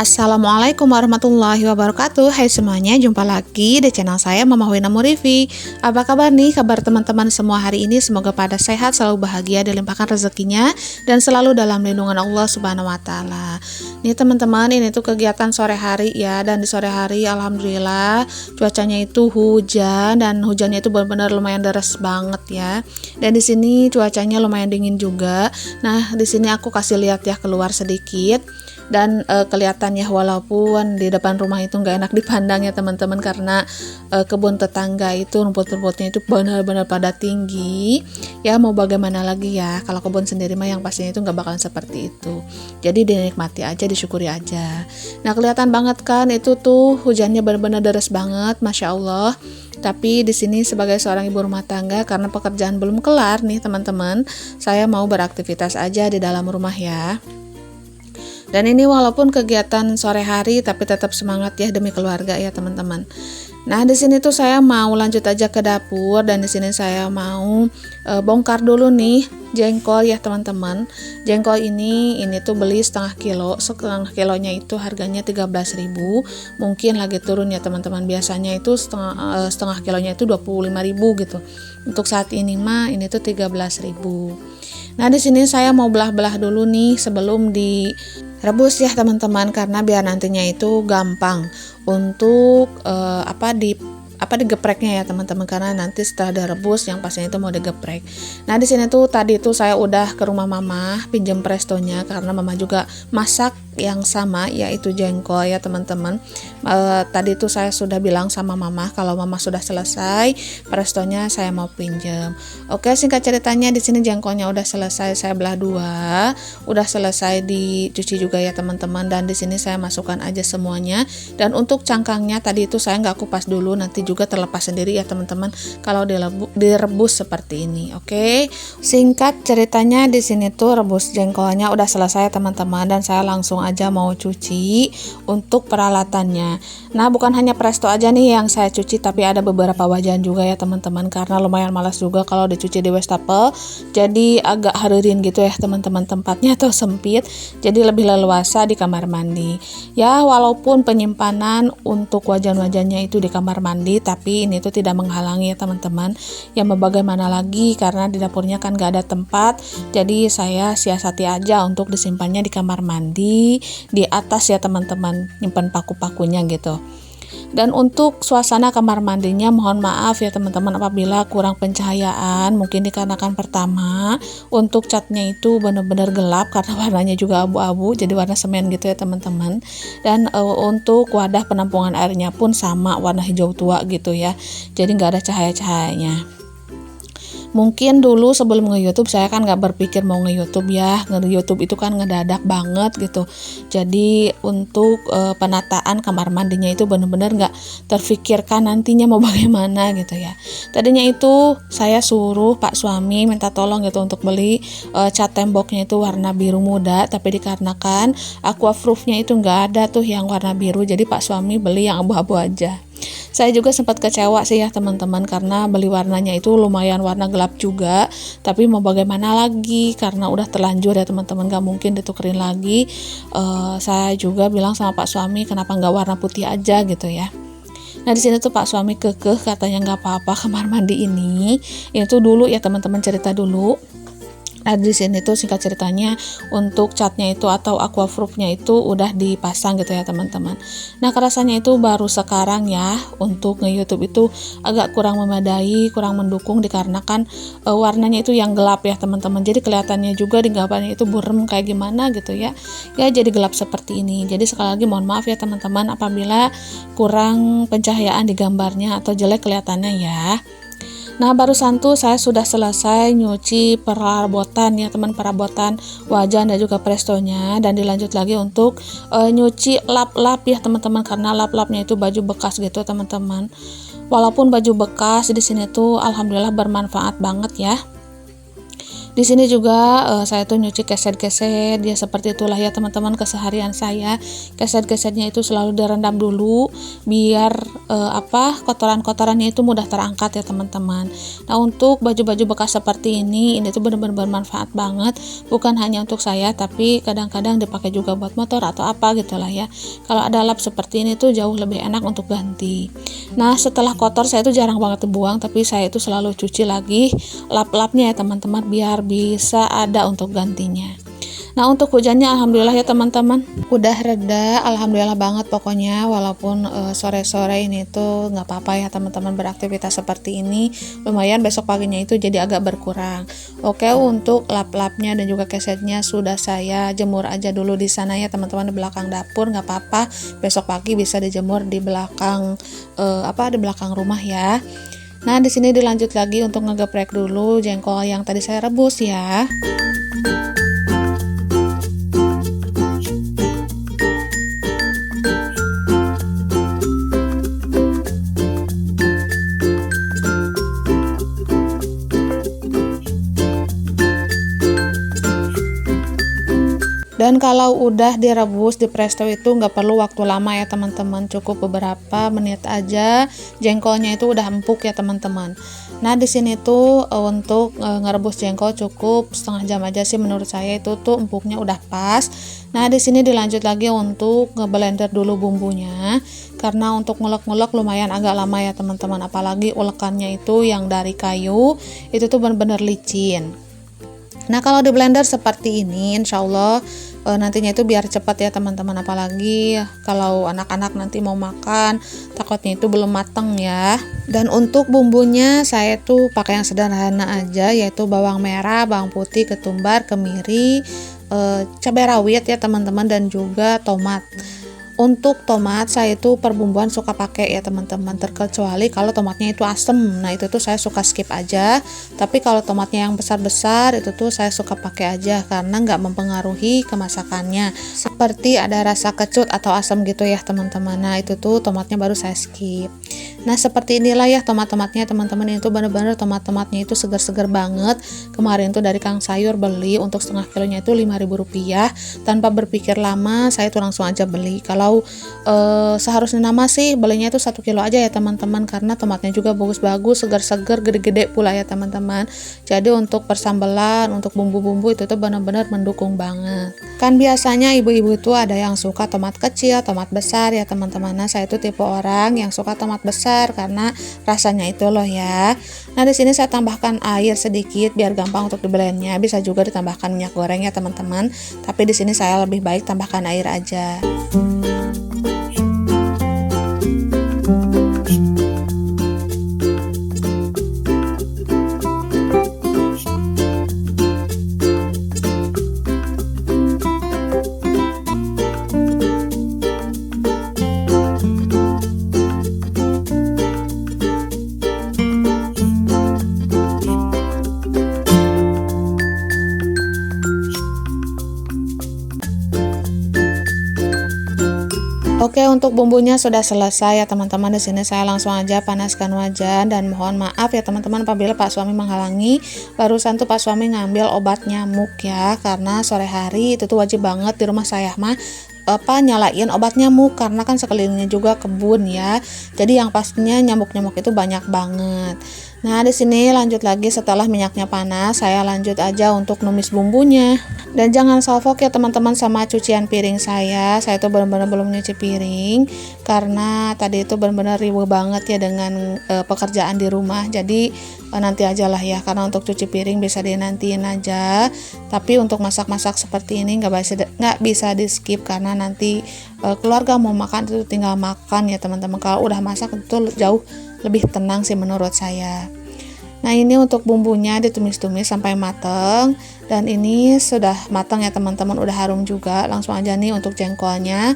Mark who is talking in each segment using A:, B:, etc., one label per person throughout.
A: Assalamualaikum warahmatullahi wabarakatuh. Hai semuanya, jumpa lagi di channel saya Mama Wina Murifi. Apa kabar nih? Kabar teman-teman semua hari ini? Semoga pada sehat, selalu bahagia, dilimpahkan rezekinya, dan selalu dalam lindungan Allah Subhanahu wa Ta'ala. Nih teman-teman, ini tuh kegiatan sore hari ya, dan di sore hari alhamdulillah cuacanya itu hujan, dan hujannya itu benar-benar lumayan deras banget ya. Dan di sini cuacanya lumayan dingin juga. Nah, di sini aku kasih lihat ya keluar sedikit. Dan kelihatannya walaupun di depan rumah itu nggak enak dipandang ya teman-teman, karena kebun tetangga itu rumput-rumputnya itu benar-benar pada tinggi ya. Mau bagaimana lagi ya, kalau kebun sendiri mah yang pastinya itu nggak bakalan seperti itu. Jadi dinikmati aja, disyukuri aja. Nah, kelihatan banget kan itu tuh hujannya benar-benar deras banget, masya Allah. Tapi di sini sebagai seorang ibu rumah tangga, karena pekerjaan belum kelar nih teman-teman, saya mau beraktivitas aja di dalam rumah ya. Dan ini walaupun kegiatan sore hari, tapi tetap semangat ya demi keluarga ya teman-teman. Nah, di sini tuh saya mau lanjut aja ke dapur, dan di sini saya mau bongkar dulu nih jengkol ya teman-teman. Jengkol ini tuh beli setengah kilonya itu harganya 13.000. Mungkin lagi turun ya teman-teman. Biasanya itu setengah kilonya itu 25.000 gitu. Untuk saat ini mah ini tuh 13.000. Nah, di sini saya mau belah-belah dulu nih sebelum direbus ya teman-teman, karena biar nantinya itu gampang untuk digepreknya ya teman-teman, karena nanti setelah direbus yang pastinya itu mau digeprek. Nah, di sini tuh tadi tuh saya udah ke rumah mama pinjem prestonya, karena mama juga masak yang sama yaitu jengkol ya teman-teman. Tadi tuh saya sudah bilang sama mama kalau mama sudah selesai prestonya, saya mau pinjem. Oke, singkat ceritanya di sini jengkolnya udah selesai saya belah dua, udah selesai dicuci juga ya teman-teman, dan di sini saya masukkan aja semuanya. Dan untuk cangkangnya tadi itu saya nggak kupas dulu, nanti juga terlepas sendiri ya teman-teman kalau direbus seperti ini. Oke, singkat ceritanya di sini tuh rebus jengkolnya udah selesai teman-teman, dan saya langsung aja mau cuci untuk peralatannya. Nah, bukan hanya presto aja nih yang saya cuci, tapi ada beberapa wajan juga ya teman-teman, karena lumayan malas juga kalau dicuci di wastafel, jadi agak haririn gitu ya teman-teman, tempatnya tuh sempit, jadi lebih leluasa di kamar mandi ya. Walaupun penyimpanan untuk wajan-wajannya itu di kamar mandi, tapi ini tuh tidak menghalangi ya teman-teman. Ya mau bagaimana lagi, karena di dapurnya kan gak ada tempat, jadi saya siasati aja untuk disimpannya di kamar mandi di atas ya teman-teman, nyimpan paku-pakunya gitu. Dan untuk suasana kamar mandinya mohon maaf ya teman-teman apabila kurang pencahayaan, mungkin dikarenakan pertama untuk catnya itu benar-benar gelap karena warnanya juga abu-abu, jadi warna semen gitu ya teman-teman. Dan untuk wadah penampungan airnya pun sama warna hijau tua gitu ya, jadi nggak ada cahaya-cahayanya. Mungkin dulu sebelum nge-YouTube saya kan gak berpikir mau nge-YouTube ya. Nge-YouTube itu kan ngedadak banget gitu. Jadi untuk penataan kamar mandinya itu benar-benar gak terfikirkan nantinya mau bagaimana gitu ya. Tadinya itu saya suruh Pak suami minta tolong gitu untuk beli cat temboknya itu warna biru muda, tapi dikarenakan aquaproofnya itu gak ada tuh yang warna biru, jadi Pak suami beli yang abu-abu aja. Saya juga sempat kecewa sih ya teman-teman, karena beli warnanya itu lumayan warna gelap juga, tapi mau bagaimana lagi karena udah terlanjur ya teman-teman, gak mungkin ditukerin lagi. Saya juga bilang sama Pak suami kenapa nggak warna putih aja gitu ya. Nah, di sini tuh Pak suami kekeh katanya nggak apa-apa kamar mandi ini tuh dulu ya teman-teman, cerita dulu. Nah, di sini tuh singkat ceritanya untuk catnya itu atau aquaproofnya itu udah dipasang gitu ya teman-teman. Nah, kerasanya itu baru sekarang ya, untuk nge-YouTube itu agak kurang memadai, kurang mendukung dikarenakan warnanya itu yang gelap ya teman-teman. Jadi kelihatannya juga di gambarnya itu burem kayak gimana gitu ya. Ya jadi gelap seperti ini. Jadi sekali lagi mohon maaf ya teman-teman apabila kurang pencahayaan di gambarnya atau jelek kelihatannya ya. Nah, barusan tuh saya sudah selesai nyuci perabotan ya teman, perabotan wajan dan juga prestonya, dan dilanjut lagi untuk nyuci lap-lap ya teman-teman, karena lap-lapnya itu baju bekas gitu teman-teman. Walaupun baju bekas di sini tuh alhamdulillah bermanfaat banget ya. Di sini juga saya tuh nyuci keset-keset, ya seperti itulah ya teman-teman keseharian saya. Keset-kesetnya itu selalu direndam dulu biar kotoran-kotorannya itu mudah terangkat ya teman-teman. Nah, untuk baju-baju bekas seperti ini tuh benar-benar bermanfaat banget, bukan hanya untuk saya tapi kadang-kadang dipakai juga buat motor atau apa gitulah ya. Kalau ada lap seperti ini tuh jauh lebih enak untuk ganti. Nah, setelah kotor saya tuh jarang banget dibuang, tapi saya itu selalu cuci lagi lap-lapnya ya teman-teman biar bisa ada untuk gantinya. Nah, untuk hujannya alhamdulillah ya teman-teman udah reda, alhamdulillah banget pokoknya, walaupun sore-sore ini tuh nggak apa-apa ya teman-teman beraktivitas seperti ini, lumayan besok paginya itu jadi agak berkurang. Oke, untuk lap-lapnya dan juga kesetnya sudah saya jemur aja dulu di sana ya teman-teman, di belakang dapur, nggak apa-apa, besok pagi bisa dijemur di belakang di belakang rumah ya. Nah, di sini dilanjut lagi untuk ngegeprek dulu jengkol yang tadi saya rebus ya. Dan kalau udah direbus di presto itu nggak perlu waktu lama ya teman-teman, cukup beberapa menit aja jengkolnya itu udah empuk ya teman-teman. Nah, di sini tuh untuk ngerebus jengkol cukup setengah jam aja sih menurut saya, itu tuh empuknya udah pas. Nah, di sini dilanjut lagi untuk ngeblender dulu bumbunya, karena untuk ngulek-ngulek lumayan agak lama ya teman-teman, apalagi ulekannya itu yang dari kayu itu tuh bener-bener licin. Nah, kalau di blender seperti ini insya Allah nantinya itu biar cepat ya teman-teman, apalagi kalau anak-anak nanti mau makan takutnya itu belum mateng ya. Dan untuk bumbunya saya tuh pakai yang sederhana aja, yaitu bawang merah, bawang putih, ketumbar, kemiri, cabai rawit ya teman-teman, dan juga tomat. Untuk tomat saya itu perbumbuan suka pakai ya teman-teman, terkecuali kalau tomatnya itu asem. Nah, itu tuh saya suka skip aja. Tapi kalau tomatnya yang besar-besar itu tuh saya suka pakai aja karena nggak mempengaruhi kemasakannya. Seperti ada rasa kecut atau asam gitu ya teman-teman. Nah, itu tuh tomatnya baru saya skip. Nah, seperti inilah ya tomat-tomatnya teman-teman, itu bener-bener tomat-tomatnya itu segar-segar banget. Kemarin tuh dari Kang Sayur beli untuk setengah kilonya itu Rp5.000. Tanpa berpikir lama saya tuh langsung aja beli. Kalau seharusnya nama sih belinya itu 1 kilo aja ya teman-teman, karena tomatnya juga bagus-bagus, segar-segar, gede-gede pula ya teman-teman. Jadi untuk persambelan, untuk bumbu-bumbu itu tuh benar-benar mendukung banget. Kan biasanya ibu-ibu itu ada yang suka tomat kecil, tomat besar ya teman-teman. Nah, saya itu tipe orang yang suka tomat besar karena rasanya itu loh ya. Nah, di sini saya tambahkan air sedikit biar gampang untuk diblendnya. Bisa juga ditambahkan minyak goreng ya teman-teman. Tapi di sini saya lebih baik tambahkan air aja. Oke, untuk bumbunya sudah selesai ya teman-teman. Di sini saya langsung aja panaskan wajan, dan mohon maaf ya teman-teman apabila Pak suami menghalangi. Barusan tuh Pak suami ngambil obat nyamuk ya, karena sore hari itu tuh wajib banget di rumah saya mah nyalain obat nyamuk, karena kan sekelilingnya juga kebun ya. Jadi yang pastinya nyamuk-nyamuk itu banyak banget. Nah, di sini lanjut lagi setelah minyaknya panas, saya lanjut aja untuk numis bumbunya. Dan jangan salfok ya teman-teman sama cucian piring saya. Saya tuh benar-benar belum nyuci piring karena tadi itu benar-benar riuh banget ya dengan pekerjaan di rumah. Jadi nanti aja lah ya, karena untuk cuci piring bisa dinantiin aja. Tapi untuk masak-masak seperti ini nggak bisa di skip, karena nanti keluarga mau makan itu tinggal makan ya teman-teman. Kalau udah masak itu jauh lebih tenang sih menurut saya. Nah, ini untuk bumbunya ditumis-tumis sampai mateng, dan ini sudah mateng ya teman-teman, udah harum juga. Langsung aja nih untuk jengkolnya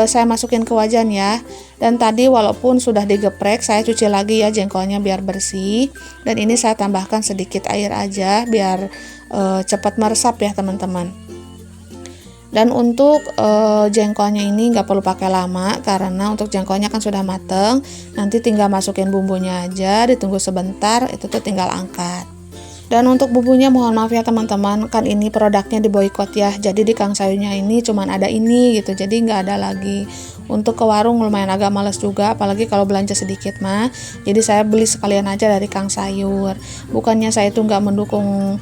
A: saya masukin ke wajan ya. Dan tadi walaupun sudah digeprek, saya cuci lagi ya jengkolnya biar bersih. Dan ini saya tambahkan sedikit air aja biar cepat meresap ya teman-teman. Dan untuk jengkolnya ini nggak perlu pakai lama, karena untuk jengkolnya kan sudah mateng. Nanti tinggal masukin bumbunya aja, ditunggu sebentar, itu tuh tinggal angkat. Dan untuk bumbunya mohon maaf ya teman-teman, kan ini produknya diboikot ya. Jadi di Kang Sayurnya ini cuman ada ini gitu. Jadi nggak ada lagi. Untuk ke warung lumayan agak males juga, apalagi kalau belanja sedikit mah. Jadi saya beli sekalian aja dari Kang Sayur. Bukannya saya itu nggak mendukung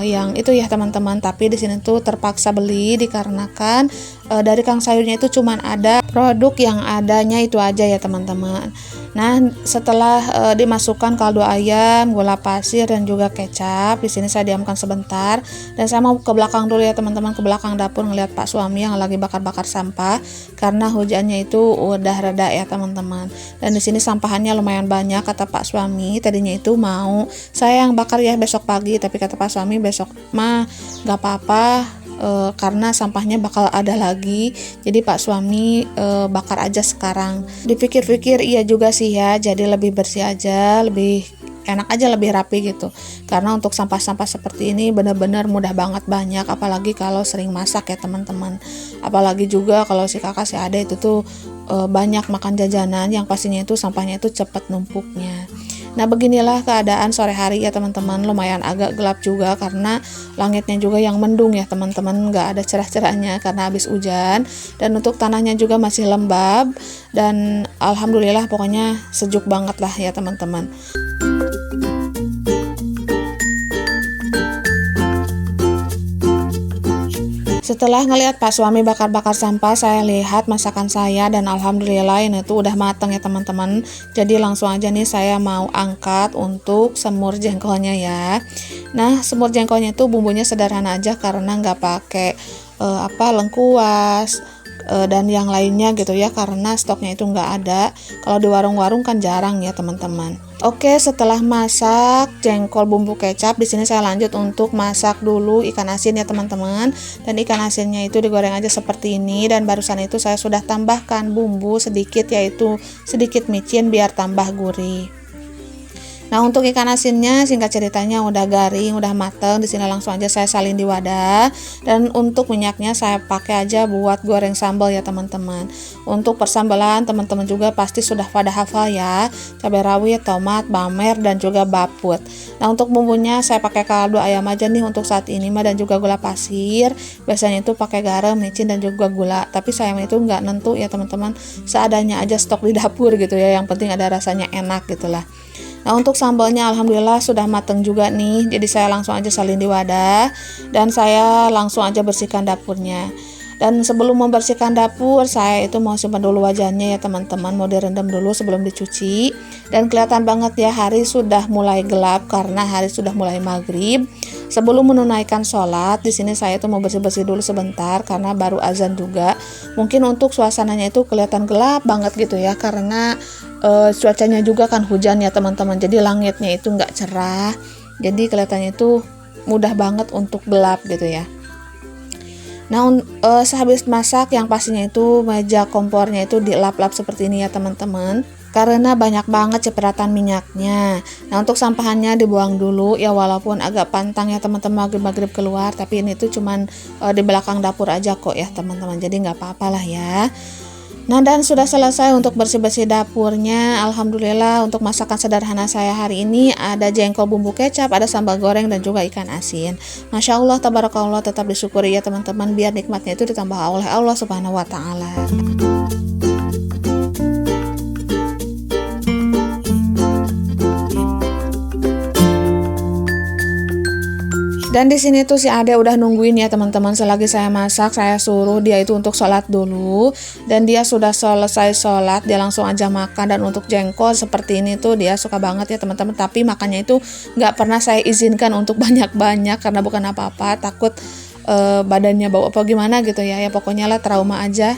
A: yang itu ya teman-teman, tapi di sini tuh terpaksa beli dikarenakan dari Kang Sayurnya itu cuman ada produk yang adanya itu aja ya teman-teman. Nah, setelah dimasukkan kaldu ayam, gula pasir dan juga kecap, di sini saya diamkan sebentar dan saya mau ke belakang dulu ya teman-teman, ke belakang dapur ngelihat Pak suami yang lagi bakar-bakar sampah karena hujannya itu udah reda ya teman-teman. Dan di sini sampahannya lumayan banyak, kata Pak suami. Tadinya itu mau saya yang bakar ya besok pagi, tapi kata Pak suami besok mah nggak apa-apa. Karena sampahnya bakal ada lagi, jadi Pak suami bakar aja sekarang. Dipikir-pikir iya juga sih ya, jadi lebih bersih aja, lebih enak aja, lebih rapi gitu. Karena untuk sampah-sampah seperti ini benar-benar mudah banget banyak, apalagi kalau sering masak ya teman-teman. Apalagi juga kalau si kakak si ade itu tuh banyak makan jajanan yang pastinya itu sampahnya itu cepat numpuknya. Nah, beginilah keadaan sore hari ya teman-teman, lumayan agak gelap juga karena langitnya juga yang mendung ya teman-teman, nggak ada cerah-cerahnya karena habis hujan. Dan untuk tanahnya juga masih lembab dan alhamdulillah pokoknya sejuk banget lah ya teman-teman. Setelah ngelihat Pak suami bakar-bakar sampah, saya lihat masakan saya dan alhamdulillah ini tuh udah mateng ya teman-teman. Jadi langsung aja nih saya mau angkat untuk semur jengkolnya ya. Nah, semur jengkolnya itu bumbunya sederhana aja karena nggak pakai lengkuas dan yang lainnya gitu ya, karena stoknya itu nggak ada. Kalau di warung-warung kan jarang ya teman-teman. Oke, setelah masak jengkol bumbu kecap, di sini saya lanjut untuk masak dulu ikan asin ya teman-teman. Dan ikan asinnya itu digoreng aja seperti ini, dan barusan itu saya sudah tambahkan bumbu sedikit, yaitu sedikit micin biar tambah gurih. Nah, untuk ikan asinnya singkat ceritanya udah garing, udah mateng. Di sini langsung aja saya salin di wadah. Dan untuk minyaknya saya pakai aja buat goreng sambal ya teman-teman. Untuk persambalan teman-teman juga pasti sudah pada hafal ya. Cabai rawit, tomat, bamer dan juga baput. Nah, untuk bumbunya saya pakai kaldu ayam aja nih untuk saat ini mah, dan juga gula pasir. Biasanya itu pakai garam, micin dan juga gula. Tapi saya itu nggak nentu ya teman-teman. Seadanya aja stok di dapur gitu ya. Yang penting ada rasanya enak gitulah. Nah, untuk sambalnya alhamdulillah sudah mateng juga nih. Jadi saya langsung aja salin di wadah dan saya langsung aja bersihkan dapurnya. Dan sebelum membersihkan dapur, saya itu mau simpan dulu wajannya ya teman-teman, mau direndam dulu sebelum dicuci. Dan kelihatan banget ya hari sudah mulai gelap karena hari sudah mulai maghrib. Sebelum menunaikan sholat, di sini saya itu mau bersih-bersih dulu sebentar karena baru azan juga. Mungkin untuk suasananya itu kelihatan gelap banget gitu ya, karena cuacanya juga kan hujan ya teman-teman. Jadi langitnya itu nggak cerah. Jadi kelihatannya itu mudah banget untuk gelap gitu ya. Nah, sehabis masak yang pastinya itu meja kompornya itu dilap-lap seperti ini ya teman-teman, karena banyak banget cipratan minyaknya. Nah, untuk sampahannya dibuang dulu ya, walaupun agak pantang ya teman-teman maghrib-maghrib keluar, tapi ini tuh cuman di belakang dapur aja kok ya teman-teman, jadi nggak apa-apalah ya. Nah, dan sudah selesai untuk bersih-bersih dapurnya. Alhamdulillah untuk masakan sederhana saya hari ini ada jengkol bumbu kecap, ada sambal goreng dan juga ikan asin. Masya Allah, tabarakallah, tetap disyukuri ya teman-teman, biar nikmatnya itu ditambah oleh Allah Subhanahu wa Ta'ala. Dan di sini tuh si Ade udah nungguin ya teman-teman, selagi saya masak saya suruh dia itu untuk sholat dulu, dan dia sudah selesai sholat dia langsung aja makan. Dan untuk jengkol seperti ini tuh dia suka banget ya teman-teman, tapi makannya itu nggak pernah saya izinkan untuk banyak-banyak karena bukan apa-apa, takut badannya bau apa gimana gitu ya, pokoknya lah trauma aja.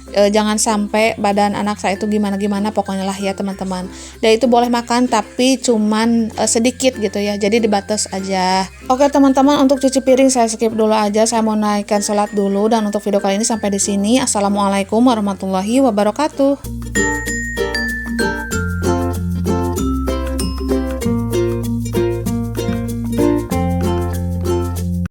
A: Jangan sampai badan anak saya itu gimana-gimana pokoknya lah ya teman-teman. Dia itu boleh makan tapi cuman sedikit gitu ya, jadi dibatas aja. Oke teman-teman, untuk cuci piring saya skip dulu aja, saya mau naikkan sholat dulu. Dan untuk video kali ini sampai di sini. Assalamualaikum warahmatullahi wabarakatuh.